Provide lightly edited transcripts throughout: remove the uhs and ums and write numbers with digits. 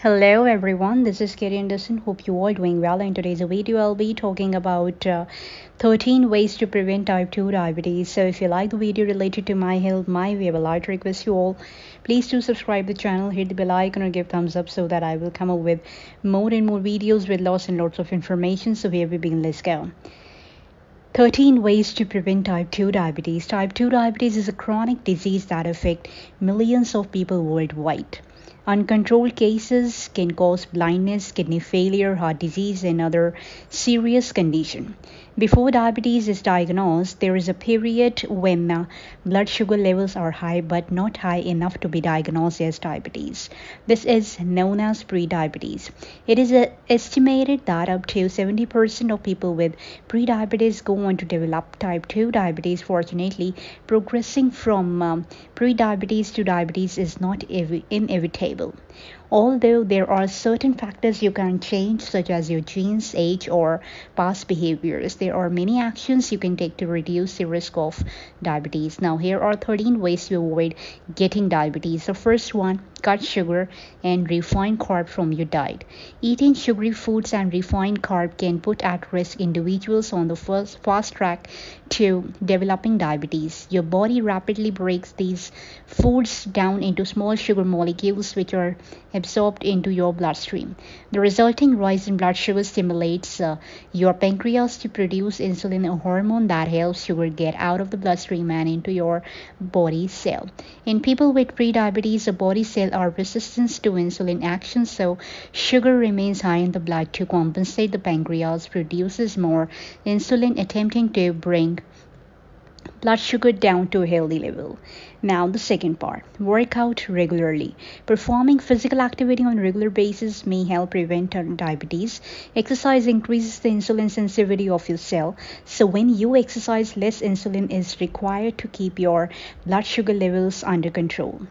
Hello everyone, this is Katie Anderson. Hope you all doing well. In today's video, I'll be talking about 13 ways to prevent type 2 diabetes. So if you like the video related to my health, my way, I would like to request you all, please do subscribe the channel, hit the bell icon or give thumbs up so that I will come up with more and more videos with lots and lots of information. So here we begin, let's go. 13 ways to prevent type 2 diabetes. Type 2 diabetes is a chronic disease that affects millions of people worldwide. Uncontrolled cases can cause blindness, kidney failure, heart disease, and other serious conditions. Before diabetes is diagnosed, there is a period when blood sugar levels are high but not high enough to be diagnosed as diabetes. This is known as prediabetes. It is estimated that up to 70% of people with prediabetes go on to develop type 2 diabetes. Fortunately, progressing from prediabetes to diabetes is not inevitable. Although there are certain factors you can change, such as your genes, age, or past behaviors, there are many actions you can take to reduce the risk of diabetes. Now, here are 13 ways to avoid getting diabetes. The first one, cut sugar and refined carb from your diet. Eating sugary foods and refined carb can put at risk individuals on the fast track to developing diabetes. Your body rapidly breaks these foods down into small sugar molecules which are absorbed into your bloodstream. The resulting rise in blood sugar stimulates your pancreas to produce insulin, a hormone that helps sugar get out of the bloodstream and into your body cell. In people with prediabetes, the body cells are resistant to insulin action, so sugar remains high in the blood. To compensate, the pancreas produces more insulin, attempting to bring blood sugar down to a healthy level. Now the second part, work out regularly. Performing physical activity on a regular basis may help prevent diabetes. Exercise increases the insulin sensitivity of your cell, so when you exercise, less insulin is required to keep your blood sugar levels under control.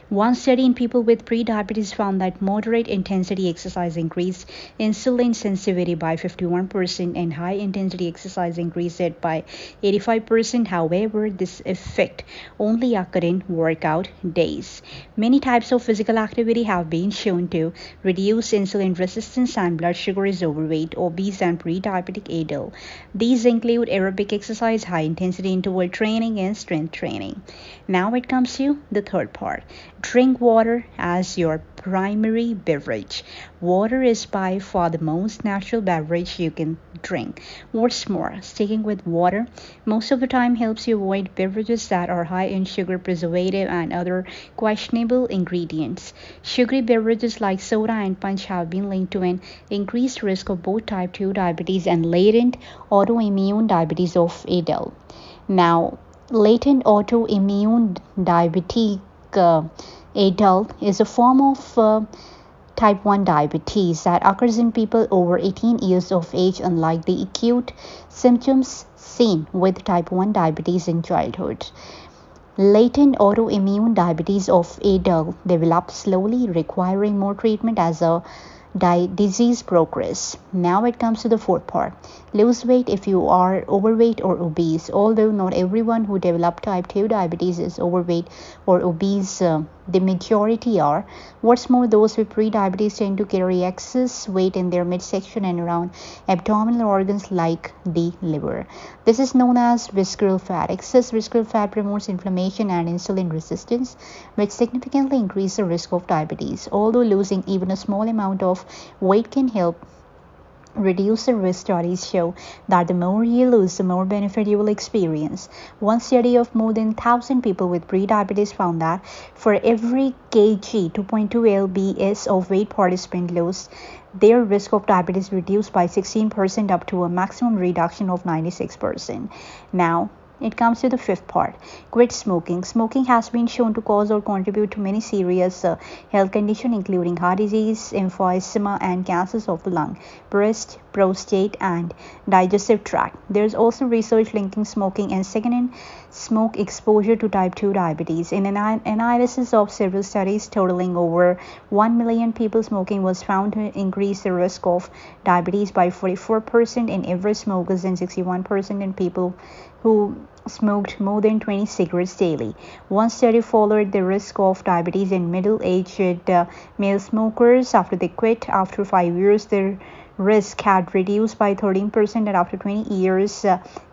One study in people with prediabetes found that moderate intensity exercise increased insulin sensitivity by 51% and high intensity exercise increased it by 85%. However, this effect only occurred in workout days. Many types of physical activity have been shown to reduce insulin resistance and blood sugar is overweight, obese, and pre-diabetic adult. These include aerobic exercise, high intensity interval training, and strength training. Now it comes to the third part. Drink water as your primary beverage. Water is by far the most natural beverage you can drink. What's more, sticking with water most of the time helps you avoid beverages that are high in sugar, preservative, and other questionable ingredients. Sugary beverages like soda and punch have been linked to an increased risk of both type 2 diabetes and latent autoimmune diabetes of adult. Now, latent autoimmune diabetes adult is a form of type 1 diabetes that occurs in people over 18 years of age, unlike the acute symptoms seen with type 1 diabetes in childhood. Latent autoimmune diabetes of adult develops slowly, requiring more treatment as a disease progress. Now it comes to the fourth part. Lose weight if you are overweight or obese. Although not everyone who develops type 2 diabetes is overweight or obese, the majority are. What's more, those with pre-diabetes tend to carry excess weight in their midsection and around abdominal organs like the liver. This is known as visceral fat. Excess visceral fat promotes inflammation and insulin resistance, which significantly increase the risk of diabetes. Although losing even a small amount of weight can help reduce the risk, studies show that the more you lose, the more benefit you will experience. One study of more than 1,000 people with prediabetes found that for every kg 2.2 lbs of weight participant lost, their risk of diabetes reduced by 16% up to a maximum reduction of 96%. Now, it comes to the fifth part. Quit smoking. Smoking has been shown to cause or contribute to many serious health conditions, including heart disease, emphysema, and cancers of the lung, breast, prostate, and digestive tract. There is also research linking smoking and secondhand smoke exposure to type 2 diabetes. In an analysis of several studies totaling over 1 million people, smoking was found to increase the risk of diabetes by 44% in average smokers and 61% in people who smoked more than 20 cigarettes daily. One study followed the risk of diabetes in middle-aged male smokers after they quit. After 5 years, their risk had reduced by 13%, and after 20 years,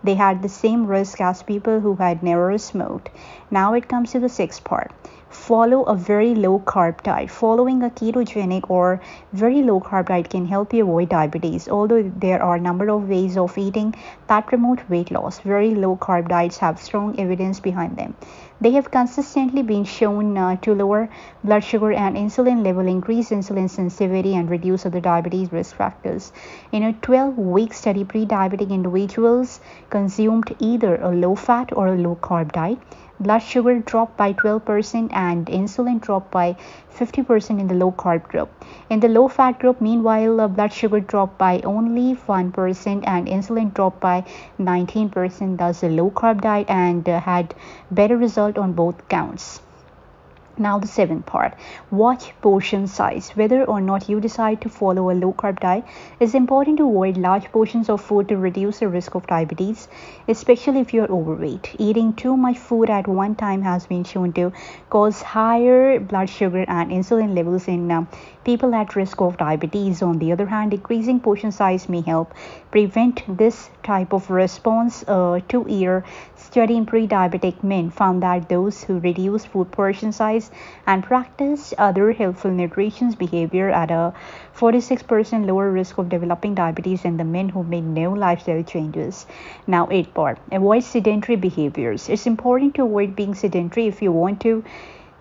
they had the same risk as people who had never smoked. Now it comes to the sixth part. Follow a very low carb diet. Following a ketogenic or very low carb diet can help you avoid diabetes. Although there are a number of ways of eating that promote weight loss, very low carb diets have strong evidence behind them. They have consistently been shown to lower blood sugar and insulin level, increase insulin sensitivity, and reduce other diabetes risk factors. In a 12-week study, pre-diabetic individuals consumed either a low-fat or a low-carb diet. Blood sugar dropped by 12% and insulin dropped by 50% in the low carb group. In the low fat group, meanwhile, blood sugar dropped by only 1% and insulin dropped by 19%. Thus, the low carb diet and had better result on both counts. Now the seventh part, watch portion size. Whether or not you decide to follow a low carb diet, it's important to avoid large portions of food to reduce the risk of diabetes, especially if you're overweight. Eating too much food at one time has been shown to cause higher blood sugar and insulin levels in people at risk of diabetes. On the other hand, decreasing portion size may help prevent this type of response. A 2-year study in pre-diabetic men found that those who reduced food portion size and practiced other healthful nutrition behavior at a 46% lower risk of developing diabetes than the men who made no lifestyle changes. Now, 8th part, avoid sedentary behaviors. It's important to avoid being sedentary if you want to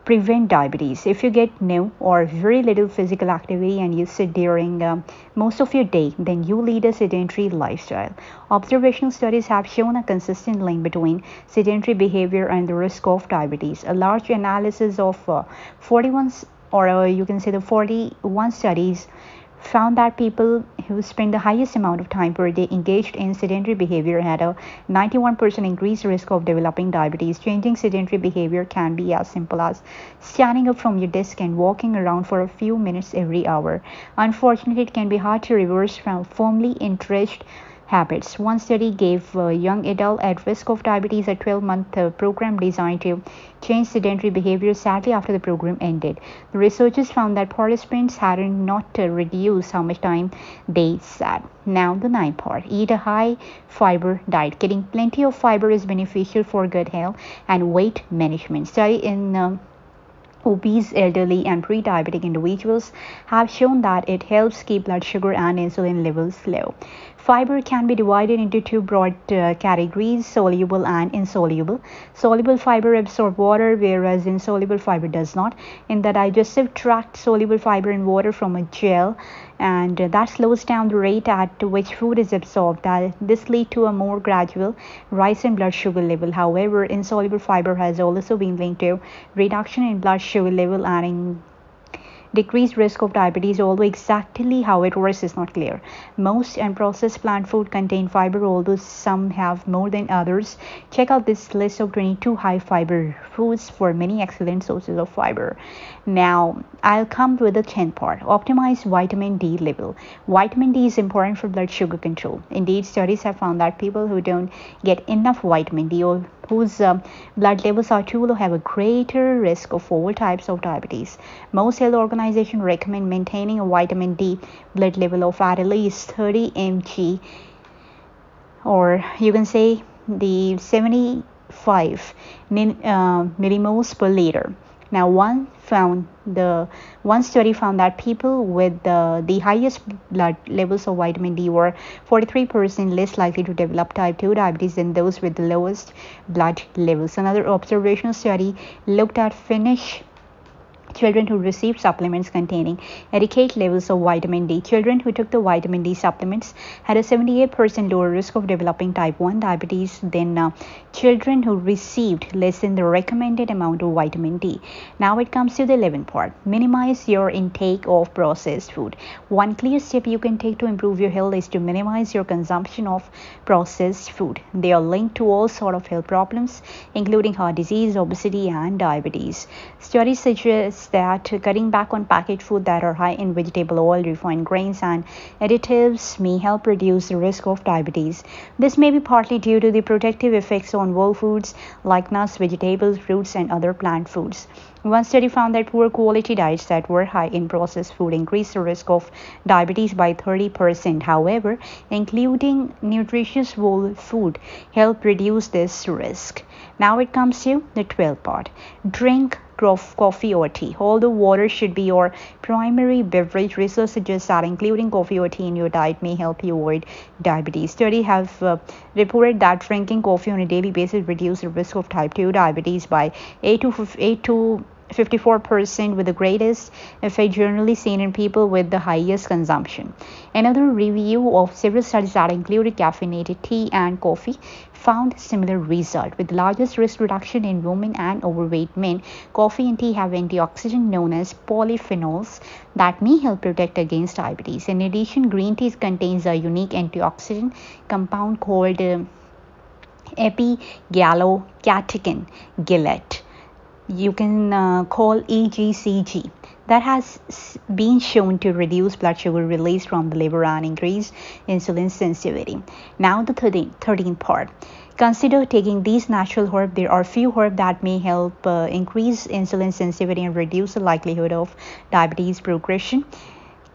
prevent diabetes. If you get no or very little physical activity and you sit during most of your day, then you lead a sedentary lifestyle. Observational studies have shown a consistent link between sedentary behavior and the risk of diabetes. A large analysis of 41 you can say the 41 studies found that people who spend the highest amount of time per day engaged in sedentary behavior had a 91% increased risk of developing diabetes. Changing sedentary behavior can be as simple as standing up from your desk and walking around for a few minutes every hour. Unfortunately, it can be hard to reverse from firmly entrenched habits. One study gave young adults at risk of diabetes a 12-month program designed to change sedentary behavior. Sadly, after the program ended, the researchers found that participants had not reduced how much time they sat. Now, the ninth part, eat a high fiber diet. Getting plenty of fiber is beneficial for gut health and weight management. Study in obese, elderly, and pre-diabetic individuals have shown that it helps keep blood sugar and insulin levels low. Fiber can be divided into two broad categories, soluble and insoluble. Soluble fiber absorbs water, whereas insoluble fiber does not. In the digestive tract, soluble fiber in water from a gel, and that slows down the rate at which food is absorbed. This leads to a more gradual rise in blood sugar level. However, insoluble fiber has also been linked to reduction in blood sugar level and in decreased risk of diabetes, although exactly how it works is not clear. Most unprocessed plant food contain fiber, although some have more than others. Check out this list of 22 high fiber foods for many excellent sources of fiber. Now, I'll come with the 10th part. Optimize vitamin D level. Vitamin D is important for blood sugar control. Indeed, studies have found that people who don't get enough vitamin D or whose blood levels are too low have a greater risk of all types of diabetes. Most health organizations recommend maintaining a vitamin D blood level of at least 30 mg, or you can say the 75 millimoles per liter. Now, one study found that people with the highest blood levels of vitamin D were 43% less likely to develop type 2 diabetes than those with the lowest blood levels. Another observational study looked at Finnish children who received supplements containing adequate levels of vitamin D. Children who took the vitamin D supplements had a 78% lower risk of developing type 1 diabetes than children who received less than the recommended amount of vitamin D. Now it comes to the 11th part. Minimize your intake of processed food. One clear step you can take to improve your health is to minimize your consumption of processed food. They are linked to all sorts of health problems, including heart disease, obesity, and diabetes. Studies suggest suggests that cutting back on packaged food that are high in vegetable oil, refined grains, and additives may help reduce the risk of diabetes. This may be partly due to the protective effects on whole foods like nuts, vegetables, fruits, and other plant foods. One study found that poor quality diets that were high in processed food increased the risk of diabetes by 30%. However, including nutritious whole food helped reduce this risk. Now it comes to the 12th part. Drink coffee or tea. Although water should be your primary beverage, research suggests that including coffee or tea in your diet may help you avoid diabetes. Studies have reported that drinking coffee on a daily basis reduces the risk of type 2 diabetes by 8 to 54%, with the greatest effect generally seen in people with the highest consumption. Another review of several studies that included caffeinated tea and coffee found similar result, with the largest risk reduction in women and overweight men. Coffee and tea have antioxidants known as polyphenols that may help protect against diabetes. In addition, green tea contains a unique antioxidant compound called epigallocatechin gillette, you can call EGCG, that has been shown to reduce blood sugar release from the liver and increase insulin sensitivity. Now the 13th part. Consider taking these natural herbs. There are few herbs that may help increase insulin sensitivity and reduce the likelihood of diabetes progression.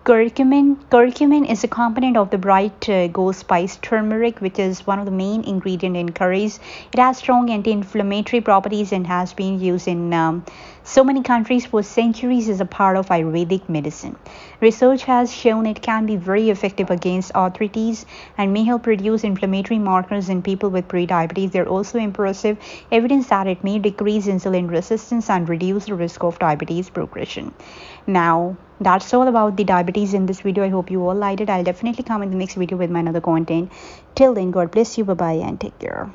Curcumin is a component of the bright gold spice turmeric, which is one of the main ingredients in curries. It has strong anti-inflammatory properties and has been used in so many countries for centuries as a part of Ayurvedic medicine. Research has shown it can be very effective against arthritis and may help reduce inflammatory markers in people with prediabetes. There is also impressive evidence that it may decrease insulin resistance and reduce the risk of diabetes progression. Now, that's all about the diabetes in this video. I hope you all liked it. I'll definitely come in the next video with my another content. Till then, God bless you. Bye bye and take care.